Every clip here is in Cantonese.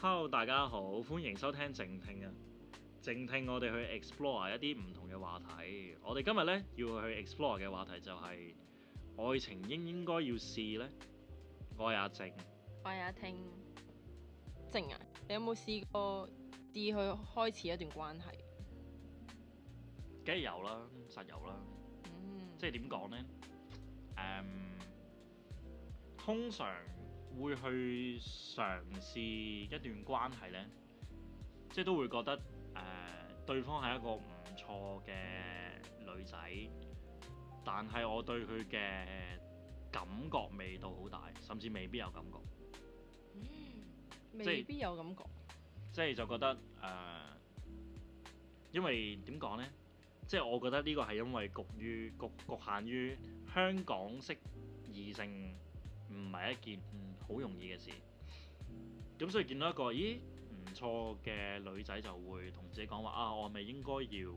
Hello，大家好，歡迎收聽靜聽啊！靜聽我哋去 explore 一啲唔同嘅話題。我哋今日咧要去 explore 嘅話題就係、愛情應唔應該要試呢？我係阿靜，我係阿聽。靜啊，你有冇試過去開始一段關係？梗係有啦，實有啦。即係點講呢？通常會去嘗試一段關係呢，即係都會覺得對方係一個唔錯嘅女仔，但係我對佢嘅感覺未到好大，甚至未必有感覺。未必有感覺。即係就覺得因為點講呢？即係我覺得呢個係因為局限於香港識異性唔係一件好容易嘅事，咁所以見到一個唔錯嘅女仔就會同自己講話啊，我係咪應該要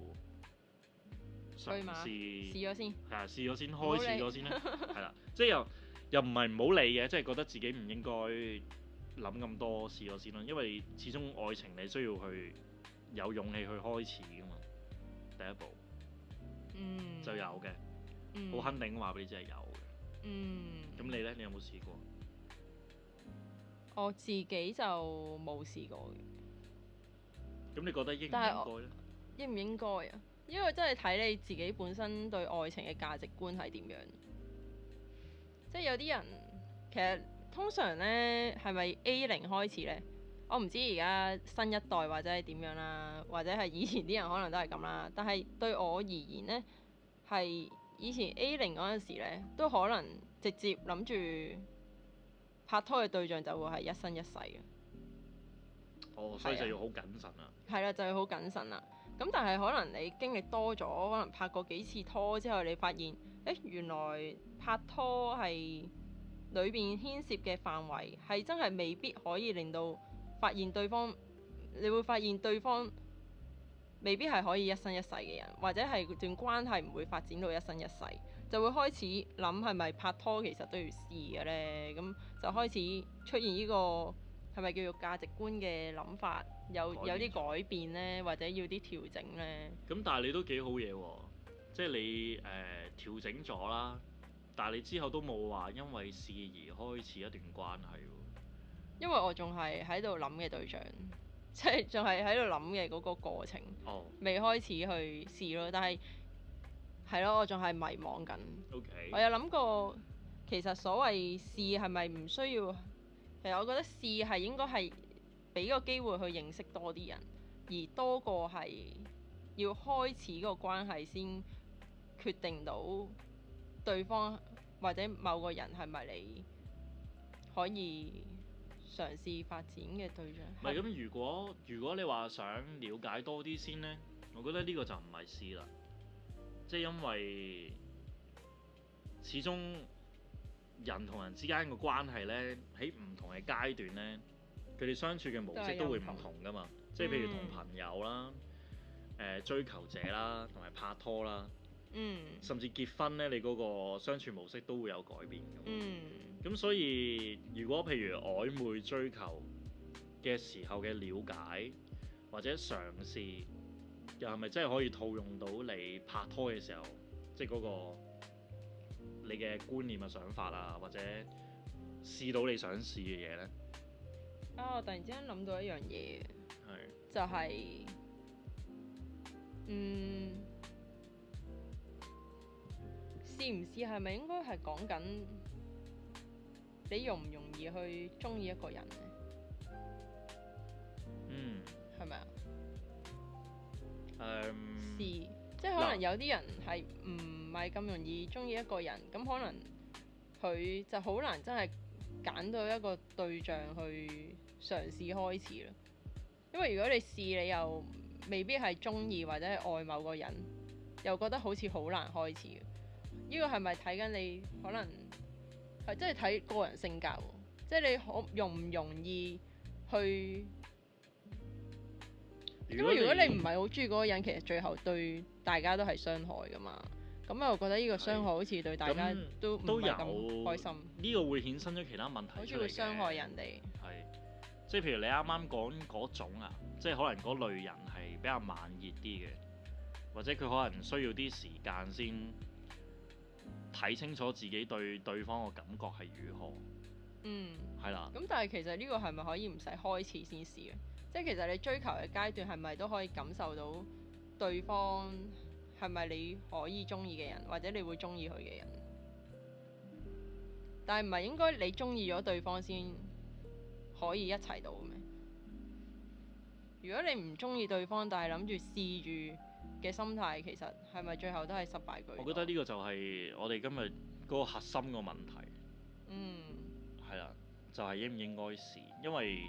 嘗試咗先？係啊，試咗先，開始咗先咧，係啦，即係又唔係唔好理嘅，即係覺得自己唔應該諗咁多，試咗先啦，因為始終愛情你需要去有勇氣去開始噶嘛，第一步，就有嘅，好肯定話俾你知係有嘅。咁你呢？你有冇試過？我自己就冇試過嘅。咁你覺得應唔應該呢？應唔應該啊？因為真係睇你自己本身對愛情嘅價值觀係點樣。即係有啲人其實通常呢係咪 A0 開始呢？我唔知而家新一代或者係點樣啦，或者係以前啲人可能都係咁啦。但係對我而言呢，係以前 A0 嗰陣時呢，都可能直接諗住拍拖嘅對象就會係一生一世嘅。所以就要好謹慎啦。係啦，就要好謹慎啦。咁但係可能你經歷多咗，可能拍過幾次拖之後，你發現原來拍拖係裏邊牽涉嘅範圍係真係未必可以令到發現對方，你會發現對方未必係可以一生一世嘅人，或者係段關係唔會發展到一生一世，就會開始諗係咪拍拖其實都要試嘅呢？咁就開始出現呢個係咪叫做價值觀嘅諗法有啲改變呢？或者要啲調整呢？咁但係你都幾好嘢喎，即係你調整咗啦，但係你之後都冇話因為試而開始一段關係喎。因為我仲係喺度諗嘅對象，即係仲係喺度諗嘅嗰個過程，未開始去試咯。但係係咯，我仲係迷茫緊。Okay. 我有諗過，其實所謂試係咪唔需要？其實我覺得試係應該係俾個機會去認識多啲人，而多過係要開始個關係先決定到對方或者某個人係咪你可以嘗試發展嘅對象。唔係咁，如果你話想了解多啲先呢，我覺得呢個就唔係試啦，即係因為始終人同人之間嘅關係呢，喺唔同嘅階段呢，佢哋相處嘅模式都會唔同噶嘛。即係譬如同朋友啦、追求者啦，同埋拍拖啦，甚至結婚呢，你嗰個相處模式都會有改變㗎。咁所以如果譬如曖昧追求嘅時候嘅了解或者嘗試，又係咪真係可以套用到你拍拖嘅時候，即係嗰個你嘅觀念嘅想法啊，或者試到你想試嘅嘢呢？我突然之間諗到一樣嘢，就係試唔試係咪應該係講緊你容唔容易去中意一個人呢？係咪啊？試，即係可能有啲人係唔係咁容易中意一個人，咁可能佢就好難真係揀到一個對象去嘗試開始咯。因為如果你試，你又未必係中意或者係愛某個人，又覺得好似好難開始。呢個係咪睇緊你可能係真係睇個人性格喎？即係你容唔容易去？因為如果你唔係好中意嗰個人，其實最後對大家都係傷害噶嘛。咁我覺得呢個傷害好似對大家都唔係咁開心。呢個會衍生咗其他問題出嚟嘅。好似會傷害人哋。即係譬如你啱啱講嗰種啊，即係可能嗰類人係比較慢熱啲嘅，或者佢可能需要啲時間先睇清楚自己對對方嘅感覺係如何。嗯。係啦，咁但係其實呢個係咪可以唔使開始先試嘅？即係其實你追求嘅階段係咪都可以感受到對方係咪你可以中意嘅人，或者你會中意佢嘅人？但係唔係應該你中意咗對方先可以一齊到嘅咩？如果你唔中意對方，但係諗住試住嘅心態，其實係咪最後都係失敗句？我覺得呢個就係我哋今日嗰個核心個問題。嗯係啦，就係應唔應該試，因為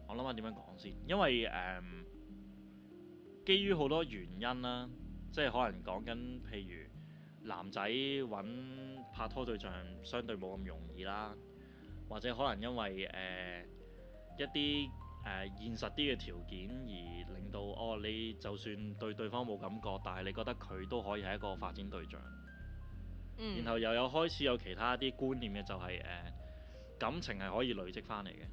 我諗下點樣講先，因為基於好多原因啦，即係可能講緊譬如男仔揾拍拖對象相對冇咁容易啦，或者可能因為一啲現實啲嘅條件而令到你就算對對方冇感覺，但係你覺得佢都可以係一個發展對象。然後又有開始有其他啲觀念嘅就係、感情係可以累積翻嚟嘅，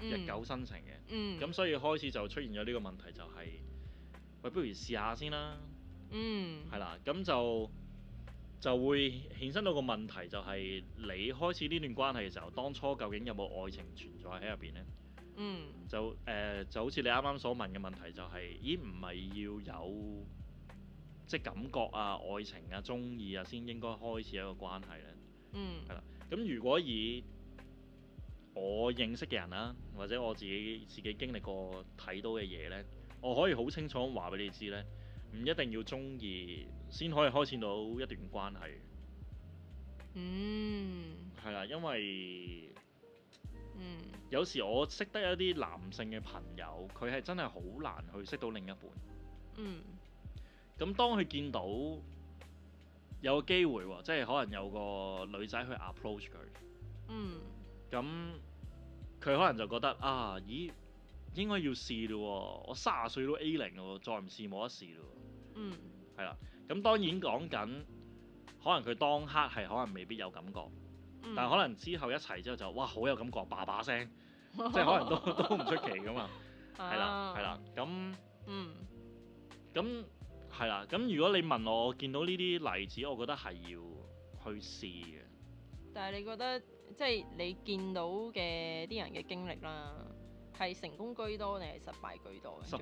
日久生情嘅。咁所以開始就出現咗呢個問題，就係喂，不如試下先啦。係啦，咁就會衍生到個問題，就係你開始呢段關係嘅時候，當初究竟有冇愛情存在喺入邊呢？就好似你啱啱所問嘅問題，就係咦，唔係要有即係感覺啊、愛情啊、中意啊先應該開始一個關係呢？係啦，咁如果以我認識嘅人啦，或者我自己經歷過睇到嘅嘢呢，我可以好清楚咁話俾你知呢，唔一定要中意先可以開展到一段關係。係啦，因為有時我識得一啲男性嘅朋友，佢係真係好難去識到另一半。咁當佢見到有個機會喎，即係可能有個女仔去 approach 佢。咁佢可能就覺得啊，咦，應該要試咯喎，我30歲都 A0喎，再唔試冇得試咯。係啦，咁當然講緊，可能佢當刻係可能未必有感覺，但係可能之後一齊之後就哇好有感覺，叭叭聲，即係可能都唔出奇噶嘛。係啦，咁係啦，咁如果你問我見到呢啲例子，我覺得係要去試嘅。但係你覺得即係你見到嘅啲人嘅經歷啦，係成功居多定係失敗居多？失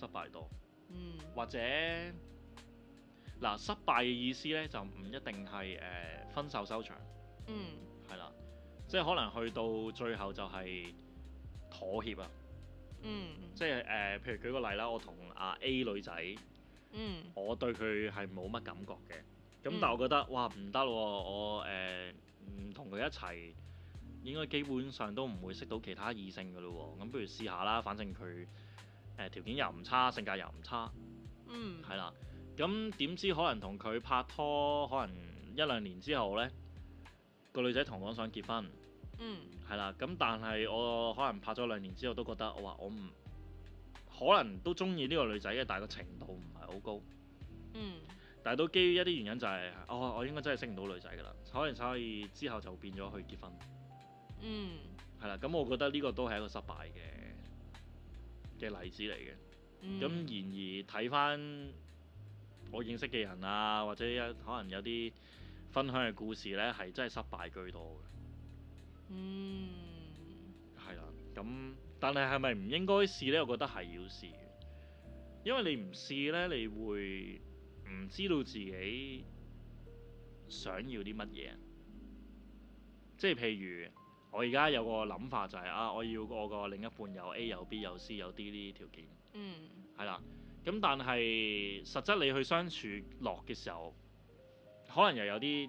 敗多。或者嗱，失敗嘅意思呢，就唔一定係分手收場。係啦，即係可能去到最後就係妥協啊。即係譬如舉個例啦，我同A 女仔，我對佢係冇乜感覺嘅。咁但係我覺得哇唔得喎，我唔同佢一齊，應該基本上都唔會識到其他異性㗎咯喎。咁不如試下啦，反正佢條件又唔差，性格又唔差。係啦，咁點知可能同佢拍拖，可能1-2年之後呢，個女仔同我想結婚。係啦，咁但係我可能拍咗2年之後都覺得我唔可能都中意呢個女仔嘅，但係個程度唔係好高。但係都基於一啲原因就係、我應該真係識唔到女仔㗎啦，可能所以之後就變咗去結婚。係啦，咁我覺得呢個都係一個失敗嘅例子嚟嘅。咁然而睇翻我認識嘅人啊，或者可能有啲分享嘅故事呢，係真係失敗居多嘅。係啦，咁但係咪唔應該試呢？我覺得係要試嘅，因為你唔試呢，你會唔知道自己想要啲乜嘢。即係譬如我而家有個諗法就係、我要我個另一半有 A 有 B 有 C 有 D 呢啲條件。係啦，咁但係實質你去相處落嘅時候，可能又有啲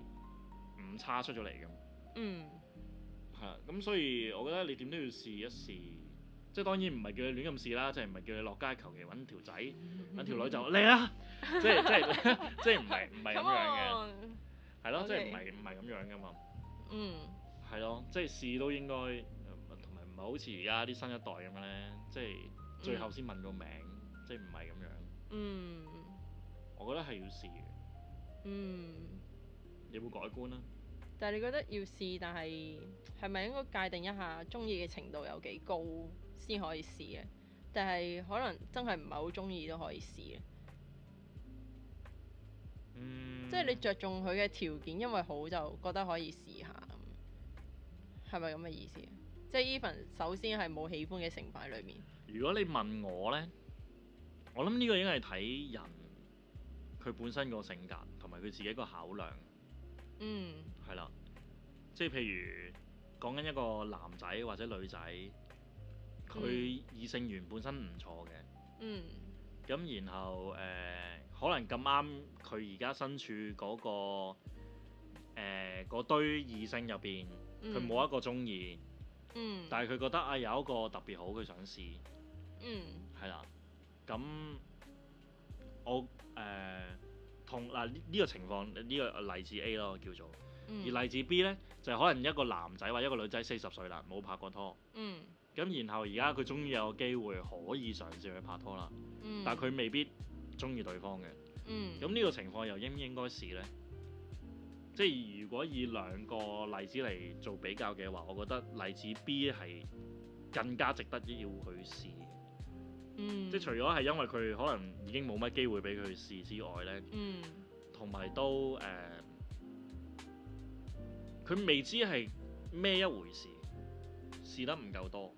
誤差出咗嚟咁。係啊，咁所以我覺得你點都要試一試，即係當然唔係叫你亂咁試啦，即係唔係叫你落街求其揾條仔揾條女就嚟啦，即係唔係咁樣嘅，係咯，即係唔係咁樣噶嘛。係咯，即係試都應該，同埋唔係好似而家啲新一代咁樣咧，即係最後先問個名，即係唔係咁樣。我覺得係要試嘅。你會改觀啦。但係你覺得要試，但係係咪應該界定一下中意嘅程度有幾高先可以試咧？定係可能真係唔係好中意都可以試咧？即係你着重佢嘅條件，因為好就覺得可以試下咁，係咪咁嘅意思？即係 even 首先係冇喜歡嘅成分喺裏面。如果你問我呢，我諗呢個應該係睇人佢本身個性格同埋佢自己個考量。嗯。係啦，即係譬如講緊一個男仔或者女仔，佢異性緣本身唔錯嘅。嗯。咁然後可能咁啱佢而家身處嗰堆異性入邊，佢冇一個中意。但係佢覺得啊有一個特別好，佢想試。係啦，咁我同嗱呢個情況呢個例子 A 咯叫做，而例子 B 呢，就係可能一個男仔或者一個女仔40歲啦，冇拍過拖。咁然後而家佢終於有個機會可以嘗試去拍拖啦。但係佢未必中意對方嘅。咁呢個情況又應唔應該試呢？即係如果以兩個例子嚟做比較嘅話，我覺得例子 B 係更加值得要去試。即係除咗係因為佢可能已經冇乜機會俾佢去試之外呢，同埋都佢未知係咩一回事，試得唔夠多。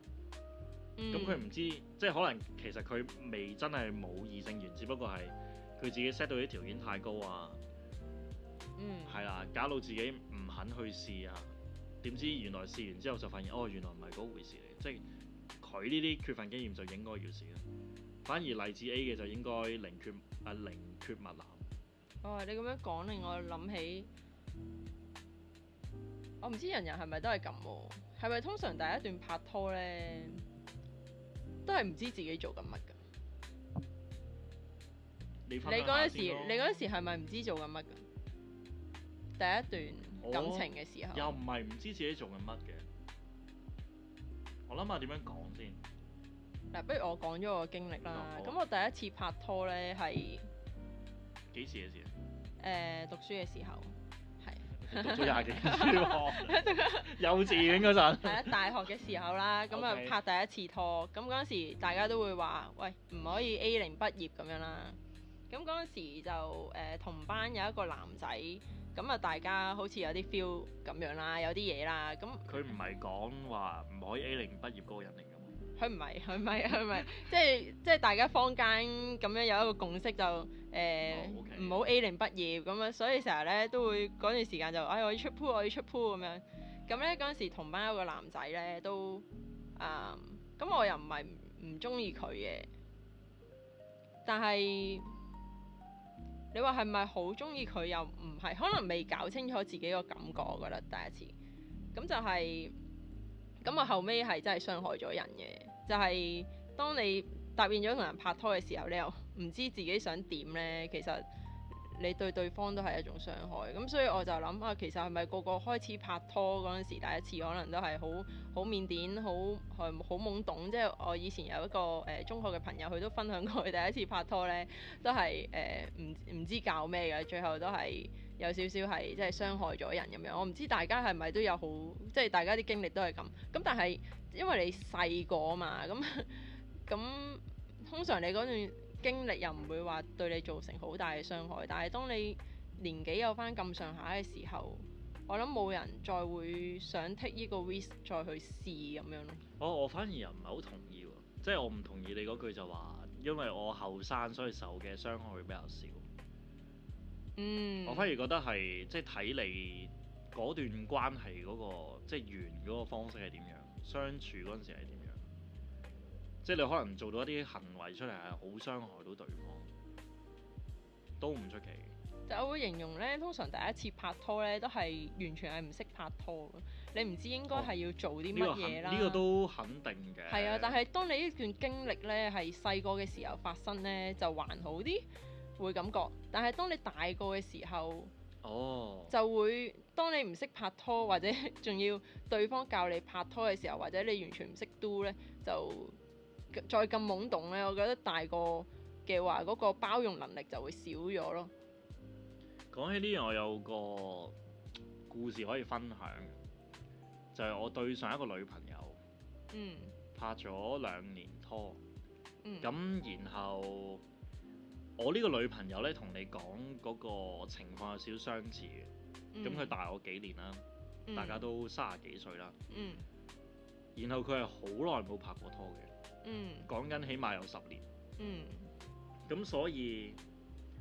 咁佢唔知，即係可能其實佢未真係冇異性緣，只不過係佢自己 set 到啲條件太高啊。係啦，搞到自己唔肯去試啊。點知原來試完之後就發現，哦，原來唔係嗰回事嚟。即係佢呢啲缺乏經驗就應該要試啦。反而例子 A 嘅就應該寧缺勿濫。哦，你咁樣講令我諗起，我唔知人係咪都係咁喎？係咪通常第一段拍拖呢，都係唔知自己做緊乜㗎？你嗰陣時係咪唔知做緊乜㗎？第一段感情嘅時候，又唔係唔知自己做緊乜嘅。我諗下點樣講先。嗱，不如我講咗我嘅經歷啦。咁我第一次拍拖呢係幾時嘅事？讀書嘅時候，係讀咗廿幾年書喎，幼稚園嗰陣。係啊，大學嘅時候啦，咁啊拍第一次拖，咁嗰陣時大家都會話，喂，唔可以 A0 畢業咁樣啦。咁嗰陣時就同班有一個男仔。咁啊，大家好似有啲 feel 咁樣啦，有啲嘢啦。咁佢唔係講話唔可以 A0 畢業嗰個人嚟㗎嘛？佢唔係，即係大家坊間咁樣有一個共識就唔好 A0 畢業咁樣，所以成日咧都會嗰段時間就我要出 pool 咁樣。咁咧嗰陣時同班有個男仔咧都咁我又唔係唔中意佢嘅，但係。你話係咪好中意佢又唔係，可能未搞清楚自己個感覺，我覺得第一次。咁就係、咁我後尾係真係傷害咗人嘅。就係、當你答應咗同人拍拖嘅時候，你又唔知自己想點呢？其實你對對方都係一種傷害。咁所以我就諗啊，其實係咪個個開始拍拖嗰陣時，第一次可能都係好腼腆、好懵懂。即係我以前有一個中學嘅朋友，佢都分享過佢第一次拍拖呢，都係唔知教咩嘅，最後都係有少少係即係傷害咗人咁樣。我唔知大家係咪都有好，即係大家啲經歷都係咁。咁但係因為你細個啊嘛，咁通常你嗰段經歷又唔會話對你造成好大嘅傷害，但係當你年紀有翻咁上下嘅時候，我諗冇人再會想 take 呢個 risk 再去試咁樣咯。我反而又唔係好同意喎，即係我唔同意你嗰句就話，因為我後生所以受嘅傷害會比較少。我反而覺得係即係睇你嗰段關係嗰個即係緣嗰個方式係點樣，相處嗰陣時係點樣。即係你可能做到一啲行為出嚟係好傷害到對方，都唔出奇。就我會形容咧，通常第一次拍拖咧都係完全係唔識拍拖，你唔知應該係要做啲乜嘢啦。呢個都肯定嘅。係啊，但係當你呢段經歷咧係細個嘅時候發生咧，就還好啲，會感覺。但係當你大個嘅時候，就會當你唔識拍拖，或者仲要對方教你拍拖嘅時候，或者你完全唔識 do 咧，就再咁懵懂咧，我覺得大個嘅話嗰個包容能力就會少咗咯。講起呢樣，我有個故事可以分享，就係、我對上一個女朋友嗯拍咗2年拖，嗯咁、然後我呢個女朋友呢，同你講嗰個情況有少少相似嘅，咁佢、大我幾年啦，大家都30幾歲啦，嗯然後佢係好耐冇拍過拖嘅，講緊起碼有10年，咁所以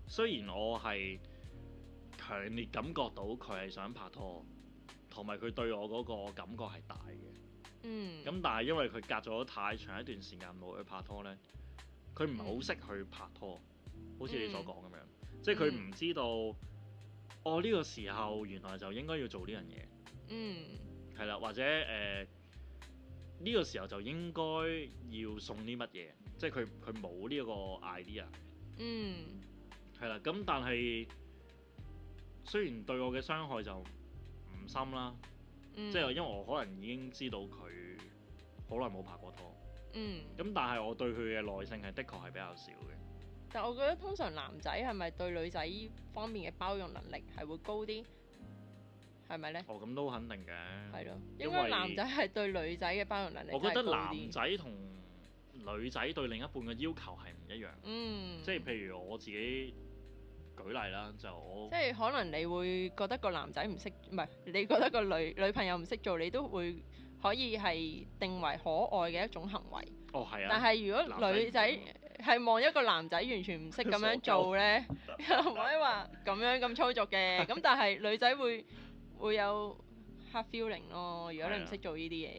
雖然我係強烈感覺到佢係想拍拖，同埋佢對我嗰個感覺係大嘅，咁但係因為佢隔咗太長一段時間冇去拍拖呢，佢唔係好識去拍拖，好似你所講咁樣，即係佢唔知道，呢個時候原來就應該要做呢樣嘢，係啦，或者呢個時候就應該要送啲乜嘢，即係佢冇呢個 idea，係啦，咁但係雖然對我嘅傷害就唔深啦，即係因為我可能已經知道佢好耐冇拍過拖，咁但係我對佢嘅耐性係的確係比較少嘅。但我覺得通常男仔係咪對女仔方面嘅包容能力係會高啲？係咪呢？咁都肯定嘅。係咯，因為應該男仔係對女仔嘅包容能力我覺得真係高男啲。仔同女仔對另一半嘅要求係唔一樣。即係譬如我自己舉例啦，就我即係可能你會覺得個男仔唔識，唔係你覺得個女朋友唔識做，你都會可以係定為可愛嘅一種行為。係啊。但係如果女仔係望一個男仔完全唔識咁樣做呢，又唔可以話咁樣咁粗俗嘅。咁但係女仔會有 hard feeling 咯。如果你唔識做呢啲嘢，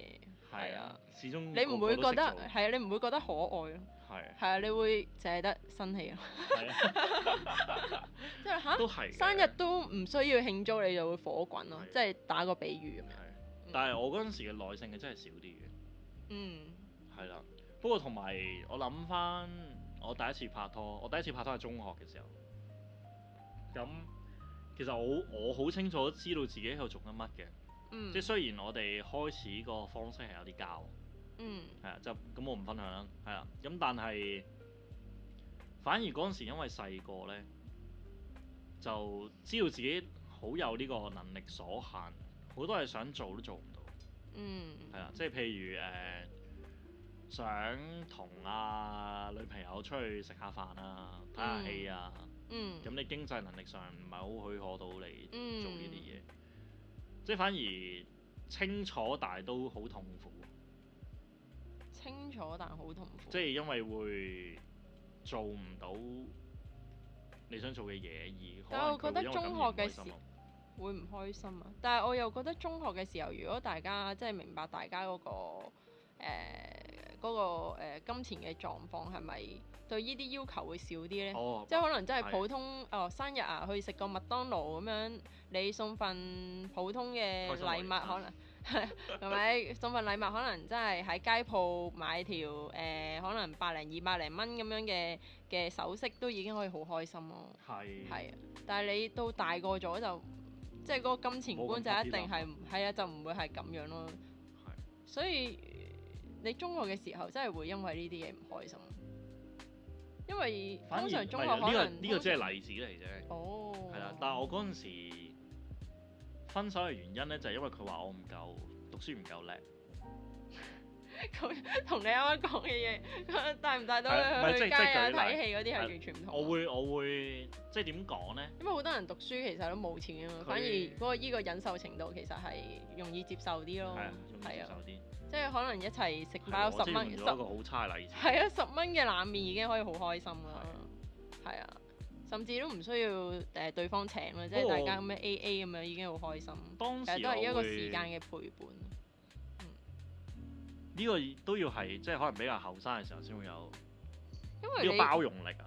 係啊，始終你唔會覺得係係啊，你唔會覺得可愛咯。係啊，你會淨係得生氣咯。即係嚇，都係生日都唔需要慶祝，你就會火滾咯。即係打個比喻咁樣。但係我嗰陣時嘅耐性係真係少啲嘅。係啦，不過同埋我諗翻我第一次拍拖，係中學嘅時候。咁其實我好清楚知道自己喺度做緊乜嘅。即係雖然我哋開始個方式係有啲膠。係啊，就咁我唔分享啦。係啊，咁但係反而嗰陣時因為細個呢，就知道自己好有呢個能力所限，好多嘢想做都做唔到。係啊，即係譬如想同女朋友出去食下飯啊，睇下戲啊。咁你經濟能力上唔係好許可到你做呢啲嘢，即係反而清楚但係都好痛苦。清楚但好痛苦。即係因為會做唔到你想做嘅嘢，但係我覺得中學嘅時候會唔開心啊！但係我又覺得中學嘅時候，如果大家即係明白大家嗰個金錢嘅狀況，係咪對呢啲要求會少啲呢？即係可能真係普通生日啊，去食個麥當勞咁樣，你送份普通嘅禮物可能。係咪送份禮物可能真係喺街鋪買條可能100零200零蚊咁樣嘅首飾都已經可以好開心咯。係啊，但係你到大個咗就即係嗰個金錢觀就一定係啊，就唔會係咁樣咯。所以你中學嘅時候真係會因為呢啲嘢唔開心，因為通常中學可能呢個只係例子嚟啫。係啦，但係我嗰陣時分手嘅原因呢，就係因為佢話我讀書唔夠叻。咁同你啱啱講嘅嘢帶唔帶到你去街啊睇戲嗰啲係完全唔同。我會即係點講呢？因為好多人讀書其實都冇錢啊嘛，反而依個忍受程度其實係容易接受啲咯。係啊，即係可能一齊食包10蚊，一個好差嘅例子。係啊，10蚊嘅冷麵已經可以好開心啦。係啊。甚至都唔需要對方請啦，即係大家咁樣 AA 咁樣已經好開心。其實都係一個時間嘅陪伴。呢個都要係即係可能比較後生嘅時候先會有呢個包容力啊。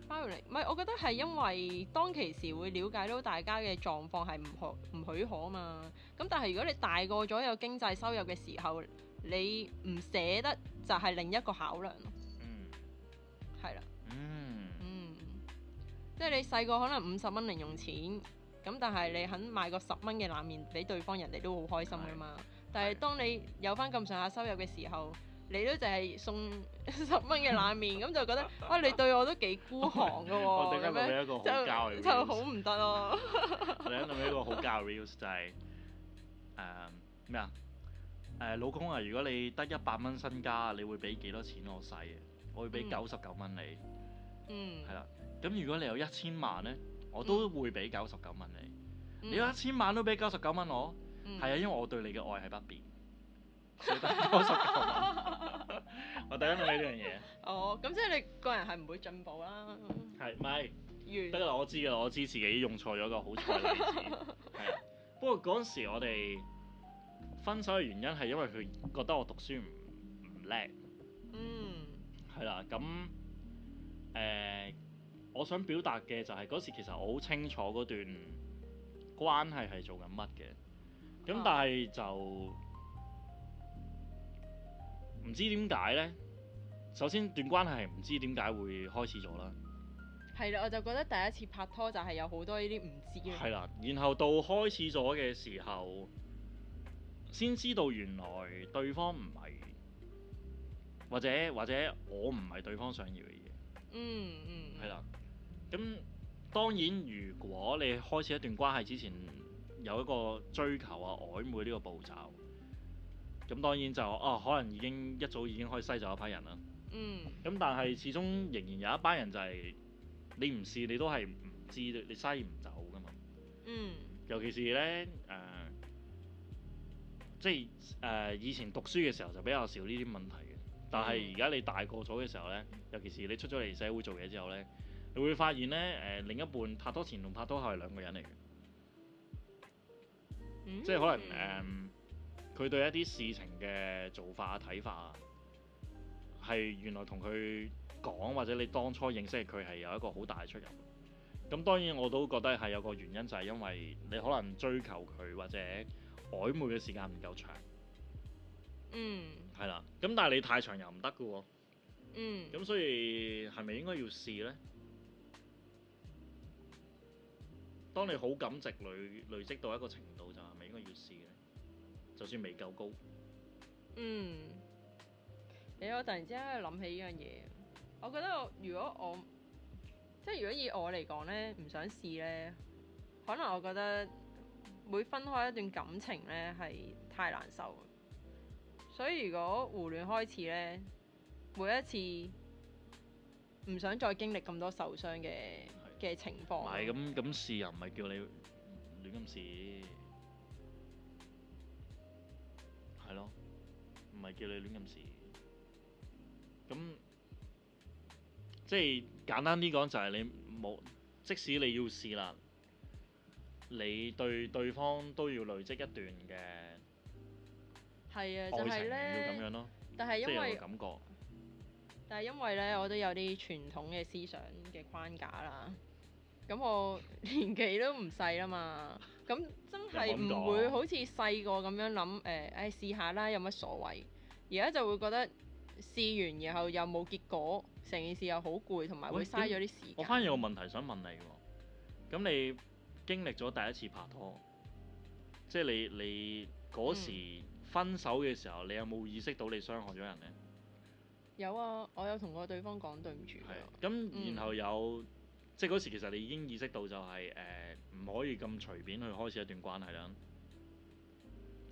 包容力唔係，我覺得係因為當其時會了解到大家嘅狀況係唔許可嘛。咁但係如果你大個咗有經濟收入嘅時候，你唔捨得就係另一個考量咯。係啦。即係你細個可能50蚊零用錢，咁但係你肯買個10蚊嘅冷麵俾對方，人哋都好開心噶嘛。但係當你有翻咁上下收入嘅時候，你都淨係送10蚊嘅冷面，咁就覺得哇你對我都幾孤寒㗎喎，我突然間諗咁樣起一個好膠嘅就 reels 好唔得咯。我突然間諗起一個好膠嘅 reels 就係咩啊？老公啊，如果你得100蚊身家，你會俾幾多錢我使嘅？我會俾99蚊你。嗯。係啦，咁如果你有1000萬呢，我都會俾99蚊你。嗯你有1000萬都俾99蚊我？嗯係啊，因為我對你嘅愛係不變，所以得99蚊。我突然間諗起呢樣嘢。哦，咁即係你個人係唔會進步啦。係，唔係？完得啦，我知㗎啦，我知自己用錯咗個好彩嘅例子。係啊，不過嗰陣時我哋分手嘅原因係因為佢覺得我讀書唔叻。嗯。係啦，咁我想表達嘅就係嗰時其實我好清楚嗰段關係係做緊乜嘅，咁但係就唔知點解呢。首先段關係係唔知點解會開始咗啦，係啦，我就覺得第一次拍拖就係有好多呢啲唔知嘅。係啦，然後到開始咗嘅時候，先知道原來對方唔係，或者我唔係對方想要嘅嘢。嗯。係啦，咁當然如果你開始一段關係之前有一個追求啊曖昧呢個步驟，咁當然就可能一早已經可以篩走一批人啦。嗯。咁但係始終仍然有一班人就係你唔試你都係唔知，你篩唔走噶嘛。嗯。尤其是呢，即係以前讀書嘅時候就比較少呢啲問題嘅，但係而家你大個咗嘅時候呢，尤其是你出咗嚟社會做嘢之後呢，你會發現呢，另一半拍拖前同拍拖後係兩個人嚟嘅。即係可能佢對一啲事情嘅做法啊睇法啊，係原來同佢講或者你當初認識佢係有一個好大嘅出入。咁當然我都覺得係有個原因，就係因為你可能追求佢或者曖昧嘅時間唔夠長。係啦，咁但係你太長又唔得㗎喎。咁所以係咪應該要試呢？當你好感值累積到一個程度，就係咪應該要試呢？就算未夠高。我突然之間諗起呢樣嘢，我覺得如果以我嚟講呢，唔想試呢，可能我覺得會分開一段感情呢係太難受。所以如果胡亂開始呢，每一次唔想再經歷咁多受傷嘅情況。唔係咁試又唔係叫你亂咁試，係咯，唔係叫你亂咁試。咁即係簡單啲講，就係你冇，即使你要試啦，你對對方都要累積一段嘅係啊，愛就係情，要咁呢。樣咯，但係即係有因為個感覺。但係因為呢，我都有啲傳統嘅思想嘅框架啦。咁我年紀都唔細啦嘛，咁真係唔會好似細個咁樣諗試下啦，有乜所謂？而家就會覺得試完然後又冇結果，成件事又好攰，同埋會嘥咗啲時間。我反而有個問題想問你喎，咁你經歷咗第一次拍拖，即係你嗰時分手嘅時候，你有冇意識到你傷害咗人呢？有啊，我有同過對方講對唔住。係咁，然後即係嗰時其實你已經意識到就係唔可以咁隨便去開始一段關係啦，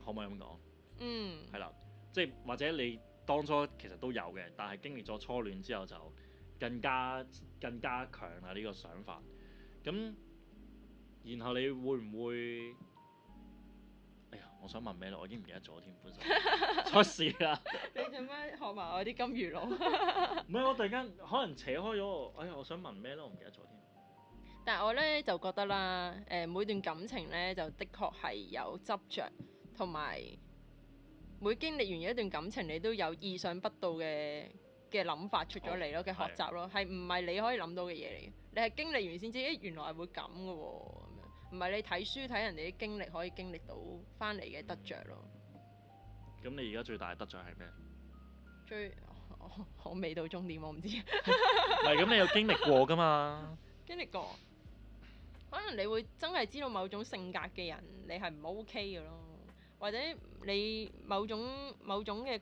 可唔可以咁講？係啦，即係或者你當初其實都有嘅，但係經歷咗初戀之後就更加強啦呢個想法。咁然後你會唔會？哎呀，我想問咩咧？我已經唔記得咗添，本身出事啦！你做咩學埋我啲金魚佬？唔係，我突然間可能扯開咗。哎呀，我想問咩咧？我唔記得咗添。但係我呢就覺得啦，每段感情呢，就的確係有執着，同埋每經歷完一段感情，你都有意想不到嘅諗法出咗嚟咯，嘅學習咯，係唔係你可以諗到嘅嘢嚟嘅？你係經歷完先知，原來係會咁嘅喎，咁樣唔係你睇書睇人哋啲經歷可以經歷到翻嚟嘅得着咯。咁你而家最大嘅得着係咩？我未到終點，我唔知。唔係咁，你有經歷過㗎嘛？經歷過，可能你會真係知道某種性格嘅人，你係唔 OK 嘅咯。或者你某種嘅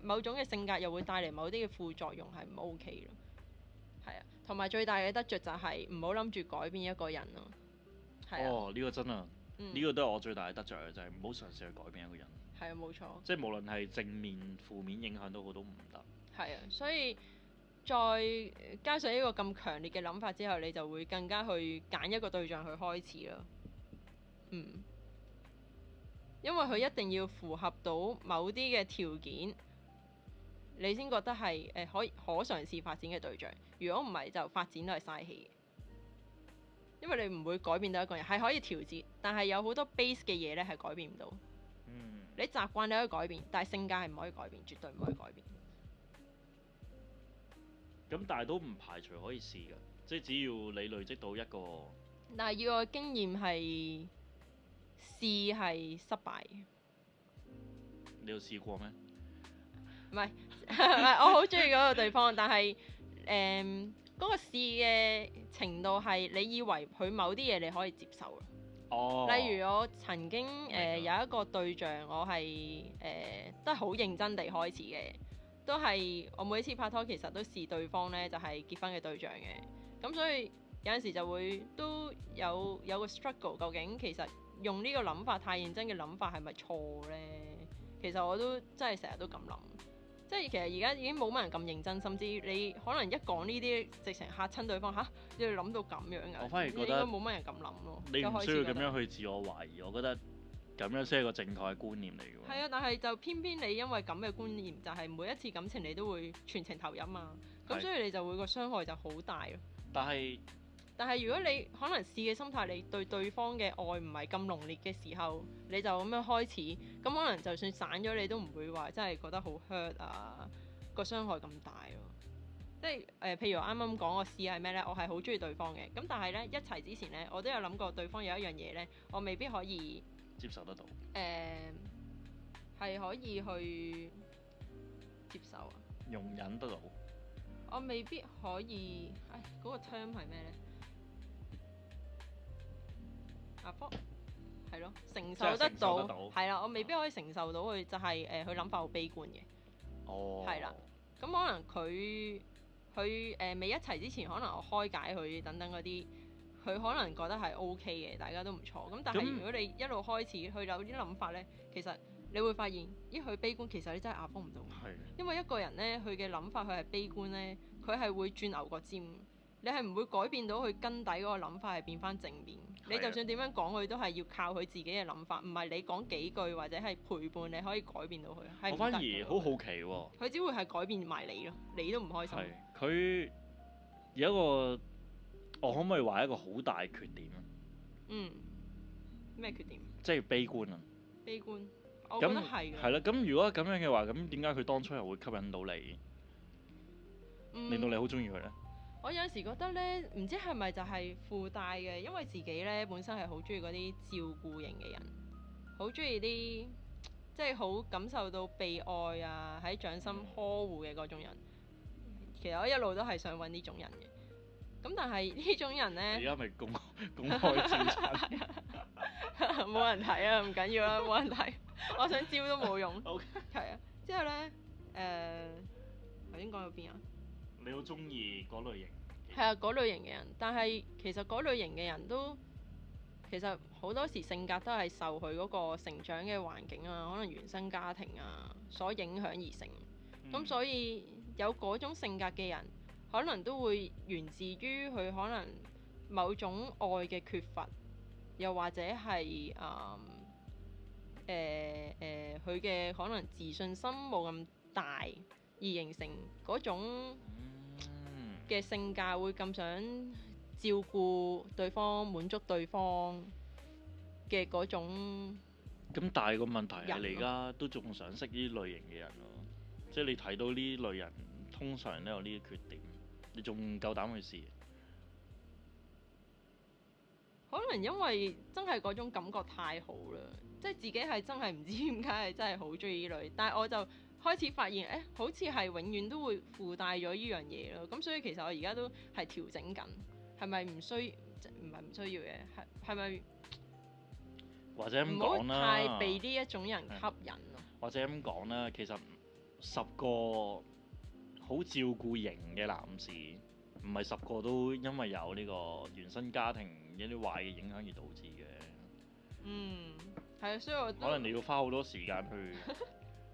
某種嘅性格又會帶嚟某啲嘅副作用係唔 OK 咯。係啊，同埋最大嘅得着就係唔好諗住改變一個人咯。係啊。哦，呢個真啊，呢個都係我最大嘅得着嘅，就係唔好嘗試去改變一個人。係啊，冇錯。即係無論係正面、負面影響都好，都唔得。係啊，所以再加上呢個咁強烈嘅諗法之後，你就會更加去揀一個對象去開始咯。因為佢一定要符合到某啲嘅條件，你先覺得係可嘗試發展嘅對象。如果唔係，就發展都係嘥氣。因為你唔會改變到一個人，係可以調節，但係有好多 base 嘅嘢咧係改變唔到。你習慣你可以改變，但係性格係唔可以改變，絕對唔可以改變。咁但係都唔排除可以試㗎，即係只要你累積到一個。但係要個經驗係試係失敗嘅。你有試過咩？唔係我好中意嗰個對方，但係嗰個試嘅程度係你以為佢某啲嘢你可以接受咯。例如我曾經有一個對象，我係都係好認真地開始嘅，都係我每一次拍拖其實都視對方呢就係結婚嘅對象嘅。咁所以有陣時就會都有個 struggle， 究竟其實用呢個諗法太認真嘅諗法係咪錯呢？其實我都真係成日都咁諗。即係其實而家已經冇乜人咁認真，甚至你可能一講呢啲，直情嚇親對方嚇，你要諗到咁樣㗎。我反而覺得應該冇乜人咁諗咯。你唔需要咁樣去自我懷疑，我覺得咁樣先係個正確嘅觀念嚟嘅喎。係啊，但係就偏偏你因為咁嘅觀念，就係每一次感情你都會全程投入嘛，咁所以你就會個傷害就好大咯。但係如果你可能試嘅心態，你對對方嘅愛唔係咁濃烈嘅時候，你就咁樣開始，咁可能就算散咗，你都唔會話真係覺得好 hurt 啊，個傷害咁大咯。即係譬如我啱啱講個試係咩呢？我係好中意對方嘅，咁但係呢，一齊之前呢，我都有諗過對方有一樣嘢呢，我未必可以接受得到。係可以去接受啊。容忍得到。我未必可以，嗰個 term 係咩呢？係咯，承受得到，係啦，我未必可以承受到佢，就係佢諗法好悲觀嘅。係啦，咁可能佢未一齊之前，可能我開解佢等等嗰啲，佢可能覺得係 OK 嘅，大家都唔錯。咁但係如果你一路開始佢有啲諗法呢，其實你會發現，佢悲觀，其實你真係壓服唔到。因為一個人呢，佢嘅諗法佢係悲觀呢，佢係會轉牛角尖。你係唔會改變到佢根底嗰個諗法係變翻正面。你就算點樣講佢，都係要靠佢自己嘅諗法，唔係你講幾句或者係陪伴你可以改變到佢。我反而好好奇喎。佢只會係改變埋你咯，你都唔開心。佢有一個，我可唔可以話一個好大嘅缺點啊？咩缺點？即係悲觀啊！悲觀，我覺得係。係啦，咁如果咁樣嘅話，咁點解佢當初又會吸引到你，令到你好中意佢呢？我有時覺得呢，唔知係咪就係附帶嘅，因為自己呢本身係好中意嗰啲照顧型嘅人，好中意啲即係好感受到被愛啊，喺掌心呵護嘅嗰種人。其實我一路都係想揾呢種人嘅，咁但係呢種人呢，你而家咪公開招親，冇人睇啊，唔緊要啦，冇人睇，我想招都冇用。OK，係啊，之後呢，頭先講到邊啊？你好中意嗰類型？係啊，嗰類型嘅人，但係其實嗰類型嘅人都其實好多時性格都係受佢嗰個成長嘅環境啊，可能原生家庭啊所影響而成。咁所以有嗰種性格嘅人，可能都會源自於佢可能某種愛嘅缺乏，又或者係佢嘅可能自信心冇咁大，而形成嗰種嘅性格會咁想照顧對方、滿足對方嘅嗰種。咁但係個問題係你而家都仲想識呢類型嘅人咯，即係你睇到呢類人通常都有呢啲缺點，你仲夠膽去試？可能因為真係嗰種感覺太好啦，即係自己係真係唔知點解係真係好中意呢類，但係我就開始發現，好似係永遠都會附帶咗呢樣嘢咯。咁所以其實我而家都係調整緊，係咪唔需要嘅？係咪？或者咁唔好講啦，太被呢一種人吸引咯。或者咁講啦，其實10個好照顧型嘅男士，唔係10個都因為有呢個原生家庭一啲壞嘅影響而導致嘅。嗯，係啊，所以我都可能你要花好多時間去，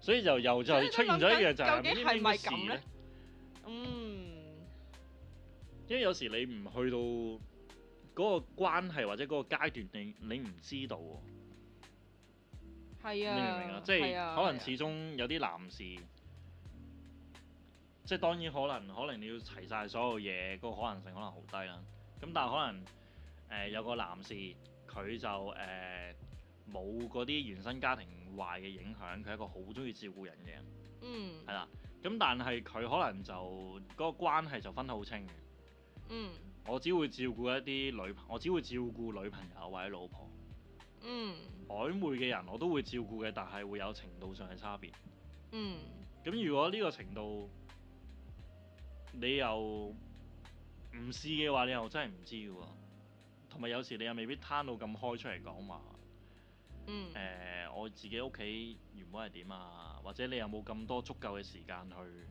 所以就又就所以都出現咗一樣就係諗緊究竟應唔應該係咪咁呢試呢？嗯，因為有時你唔去到嗰個關係或者嗰個階段，你唔知道喎。係你明唔明啊啊？，即係係啊可能係啊始終有啲男士，即係當然可能你要齊晒所有嘢，嗰個可能性可能好低啦。咁但係可能有個男士佢就冇嗰啲原生家庭壞嘅影響，佢係一個好中意照顧人嘅人，嗯係啦。咁但係佢可能就嗰個關係就分得好清嘅。嗯我只會照顧一啲我只會照顧女朋友或者老婆。嗯曖昧嘅人我都會照顧嘅，但係會有程度上嘅差別。嗯咁如果呢個程度你又唔試嘅話，你又真係唔知嘅喎。同埋有時你又未必攤到咁開出嚟講話。嗯我自己屋企原本係點啊？或者你有冇咁多足夠嘅時間去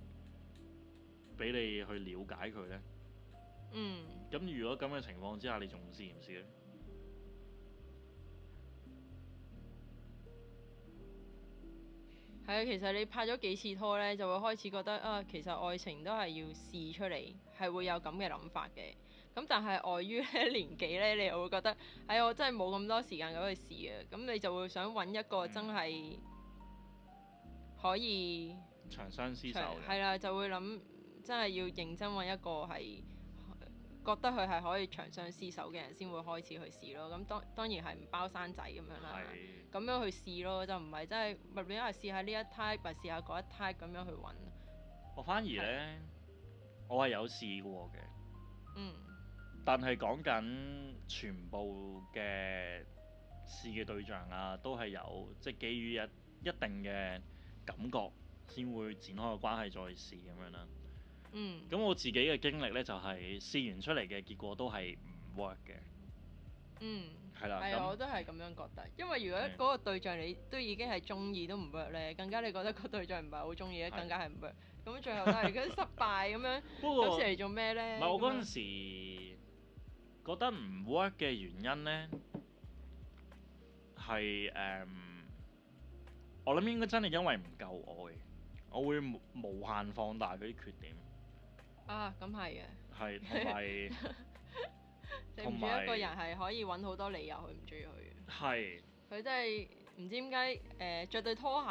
俾你去了解佢呢？嗯，咁如果咁嘅情況之下，你仲試唔試呢？係啊，其實你拍咗幾次拖呢，就會開始覺得啊，其實愛情都係要試出嚟，係會有咁嘅諗法嘅。咁但係礙於咧年紀呢，你又會覺得，哎，我真係冇咁多時間咁去試啊。咁你就會想揾一個真係可以長相廝守嘅。係啦，就會諗真係要認真揾一個係覺得佢係可以長相廝守嘅人先會開始去試咯。咁當然係唔包生仔咁樣啦。係。咁樣去試咯，就唔係真係咪俾人試下呢一 type，咪試下嗰一 type 咁樣去揾。我反而呢，我係有試過嘅。嗯但係講緊全部嘅試嘅對象啊，都係有即係基於一定嘅感覺先會展開個關係再試咁樣啦。嗯咁我自己嘅經歷呢，就係試完出嚟嘅結果都係唔 work 嘅。嗯，係啦。係啊，咁我都係咁樣覺得。因為如果嗰個對象你都已經係中意都唔 work 咧，更加你覺得個對象唔係好中意咧，更加係唔 work。咁最後都係嗰啲失敗咁樣，不過咁試嚟做咩呢？唔係我嗰陣咁樣時覺得唔 work 嘅原因呢，係我諗應該真係因為唔夠愛，我會無限放大佢啲缺點。啊，咁係嘅。係同埋你唔中意一個人係可以揾好多理由去唔中意佢嘅。係佢真係唔知點解着對拖鞋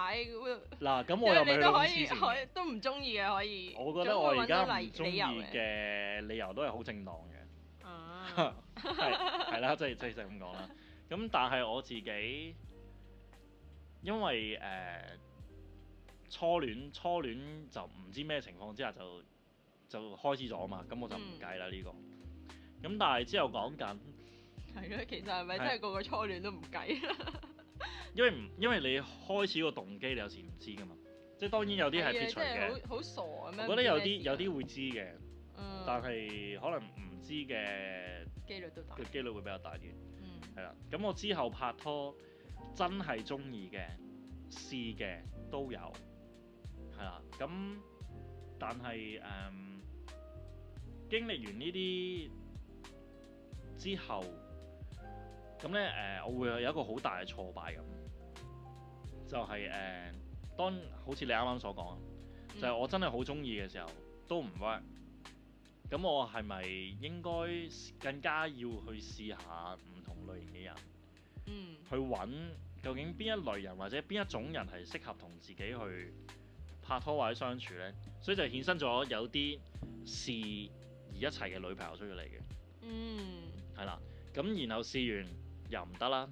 嗱，咁我又未去到你都可以咁黐線嘅。都唔中意嘅可以。我覺得我而家唔中意理由嘅理由都係好正當嘅。啊，係啦，即係就咁講啦。咁但係我自己因為初戀就唔知咩情況之下就開始咗嘛，咁我就唔計啦呢個。咁但係之後講緊，係咯，其實係咪真係個個初戀都唔計啦？因為你開始個動機，你有時唔知噶嘛。即係當然有啲係撇除嘅，即係好傻咁樣。我覺得有啲會知嘅，嗯，但係可能唔知嘅機率都大。機率會比較大啲。嗯係啦，咁我之後拍拖真係中意嘅、試嘅都有，係啦。咁但係經歷完呢啲之後，咁咧我會有一個好大嘅挫敗感，就係當好似你啱啱所講，就係我真係好中意嘅時候都唔 work。咁我係咪應該更加要去試下唔同類型嘅人，去揾究竟邊一類人或者邊一種人係適合同自己去拍拖或者相處呢？所以就衍生咗有啲試而一齊嘅女朋友出咗嚟嘅。係啦，咁然後試完又唔得啦。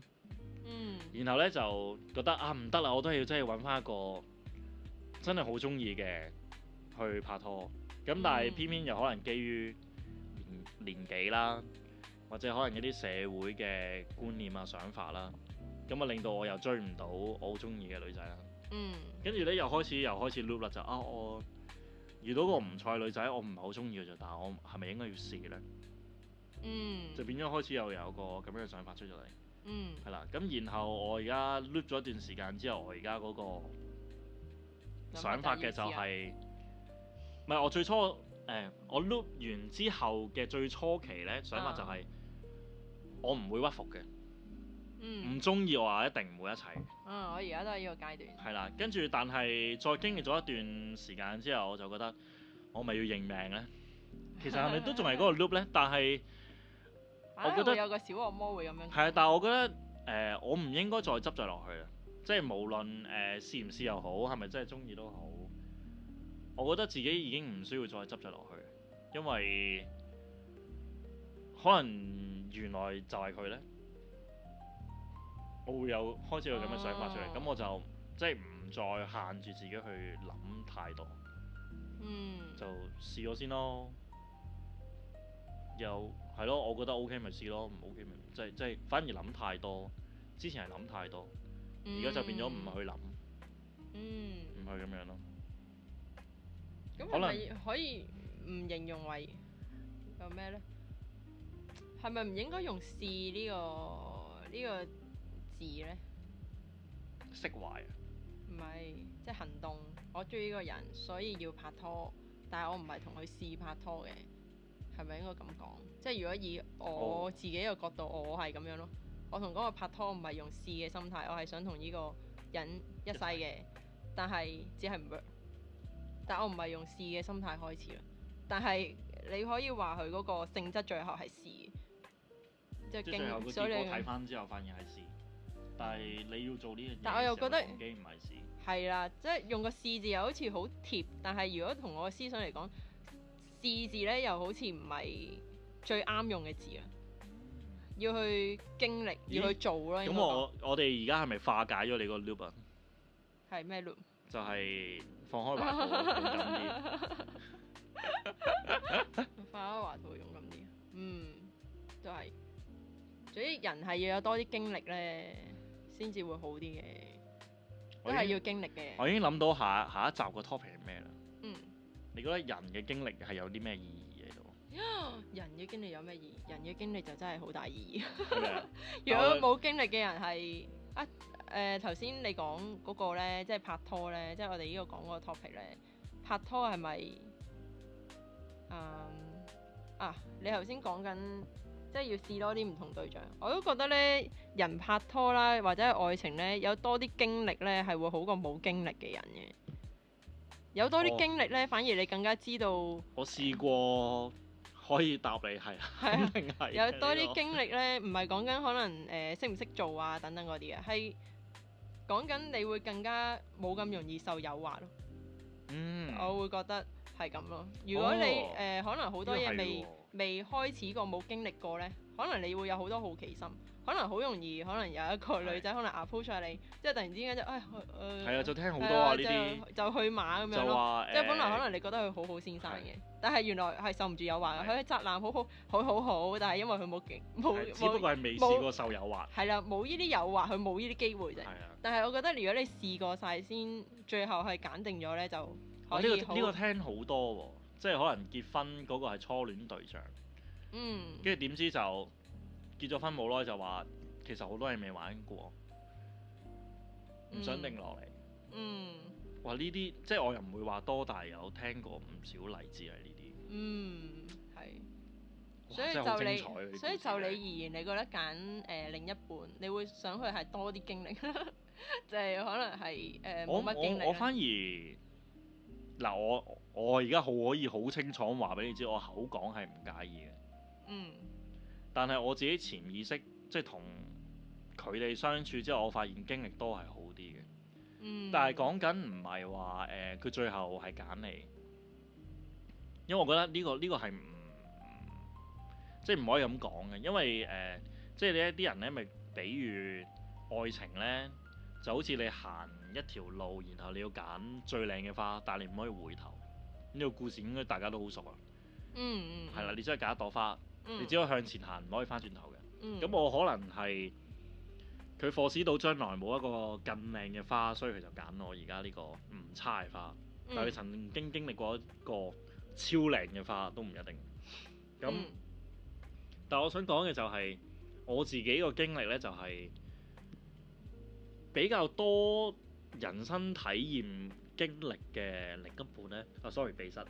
然後呢就覺得啊唔得啦，我都係要真係揾翻一個真係好中意嘅去拍拖。咁但係偏偏又可能基於年紀啦，或者可能一啲社會嘅觀念啊想法啦，咁啊令到我又追唔到我好中意嘅女仔啦。跟住咧又開始 loop 啦，就我遇到個唔錯嘅女仔，我唔係好中意嘅啫，但係我係咪應該要試呢？就變咗開始又有個咁樣嘅想法出咗嚟。嗯，係啦。咁然後我而家 loop 咗一段時間之後，我而家嗰個想法嘅就係、唔係我最初我 loop 完之後嘅最初期呢，想法就係、我唔會屈服嘅，唔中意我話一定唔會一齊。我而家都係呢個階段。係啦，跟住但係再經歷咗一段時間之後，我就覺得我咪要認命呢？其實係咪都仲係嗰個 loop 呢？但係我覺得有個小惡魔會咁樣。係啊，但係我覺得我唔應該再執着落去啊！即係無論試唔試又好，係咪真係中意都好，我覺得自己已經唔需要再執着落去，因為可能原來就係佢呢。我會開始有咁嘅想法出嚟，咁我就即係唔再限住自己去諗太多，就試咗先咯。又係咯，我覺得 OK 咪試咯，唔 OK 咪即係反而諗太多。之前係諗太多，而家就變咗唔去諗，唔去咁樣咯。咁係咪可以唔形容為有咩呢？係咪唔應該用試呢個字呢？釋懷啊？唔係，即係行動。我中意呢個人，所以要拍拖，但係我唔係同佢試拍拖嘅，係咪應該咁講？即係如果以我自己嘅角度，我係咁樣咯。我同嗰個拍拖唔係用試嘅心態，我係想同呢個人一世嘅，但係只係唔 work。但我唔係用試嘅心態開始咯。但係你可以話佢嗰個性質最後係試，即係最後個結果睇翻之後，發現係試。但係你要做呢樣嘢，但我又覺得動機唔係試。係啦，即係用個試字又好似好貼，但係如果同我嘅思想嚟講，試字咧又好似唔係最啱用嘅字啊。要去經歷，要去做咯。咁我哋而家係咪化解咗你個 loop 啊？係咩 loop？就係放開懷抱，勇敢啲。放開懷抱，勇敢啲。都係。總之人係要有多啲經歷咧，先至會好啲嘅。都係要經歷嘅。我已經諗到下一集個 topic 係咩啦？你覺得人嘅經歷係有啲咩意義喺度？人嘅經歷有咩意義？人嘅經歷就真係好大意義。如果冇經歷嘅人係頭先你講嗰個咧，即係拍拖咧，即係我哋呢個講嗰個 topic 咧，拍拖係咪你頭先講緊即係要試多啲唔同對象，我都覺得咧，人拍拖啦或者係愛情咧，有多啲經歷咧係會好過冇經歷嘅人嘅。有多啲經歷咧，反而你更加知道。我試過可以答你係，肯定係。有多啲經歷咧，唔係講緊可能識唔識做啊等等嗰啲嘅，係講緊你會更加冇咁容易受誘惑咯。我會覺得係咁咯。如果你可能好多嘢未開始過冇經歷過咧，可能你會有好多好奇心，可能好容易可能有一個女仔可能 approach 下你，即係突然之間就係啊，就聽好多啊呢啲就去馬咁樣咯。即係本來可能你覺得佢好好先生嘅，但係原來係受唔住誘惑嘅。佢係宅男好，但係因為佢冇只不過係未試過受誘惑。係啦，冇呢啲誘惑，佢冇呢啲機會啫。但係我覺得如果你試過晒先，最後係揀定咗咧，就可以呢個聽好多喎，即係可能結婚嗰個係初戀對象，跟住點知就結咗婚冇耐就話其實好多嘢未玩過，唔想定落嚟。哇！呢啲即係我又唔會話多，但係有聽過唔少例子係呢啲。係。所以就你而言，你覺得揀另一半，你會想佢係多啲經歷，就係可能係冇乜經歷。我反而嗱，我而家可以好清楚話俾你知，我口講係唔介意嘅。但係我自己潛意識即係同佢哋相處之後，我發現經歷多係好啲嘅。但係講緊唔係話佢最後係揀你，因為我覺得呢個係即係唔可以咁講嘅，因為即係你一啲人咧，咪比喻愛情咧，就好似你行一條路，然後你要揀最靚嘅花，但係你唔可以回頭。呢個故事應該大家都好熟啊。係啦，你只係揀一朵花，你只可以向前行，唔可以翻轉頭嘅。咁我可能係佢 foresee 到將來冇一個更靚嘅花，所以佢就揀我而家呢個唔差嘅花。但係佢曾經經歷過一個超靚嘅花都唔一定。咁但係我想講嘅就係我自己個經歷呢，就係、比較多人生體驗經歷嘅另一半呢。sorry 鼻塞。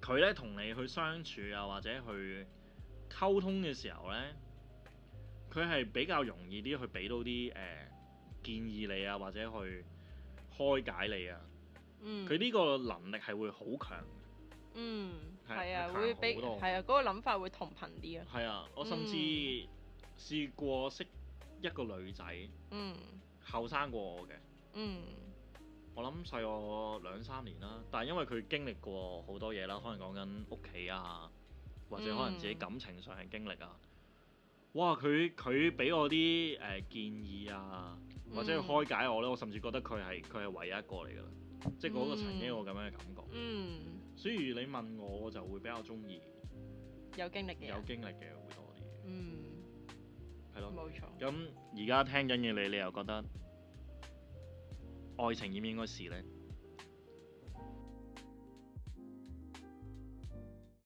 佢呢同你去相處啊，或者去溝通嘅時候呢，佢係比較容易啲去俾到啲建議你啊，或者去開解你啊。佢呢個能力係會好強。係啊，強會比好多係啊，嗰個諗法會同頻啲啊。係啊，我甚至試過識一個女仔，後生過我嘅。我諗細我2-3年啦，但係因為佢經歷過好多嘢啦，可能講緊屋企啊，或者可能自己感情上嘅經歷啊。哇！佢俾我啲建議啊，或者去開解我咧，我甚至覺得佢係唯一一個嚟㗎啦，即係嗰個曾經有個咁樣嘅感覺。所以你問我，我就會比較中意有經歷嘅會多啲。係咯，冇錯。咁而家聽緊嘅你又覺得愛情應唔應該試呢？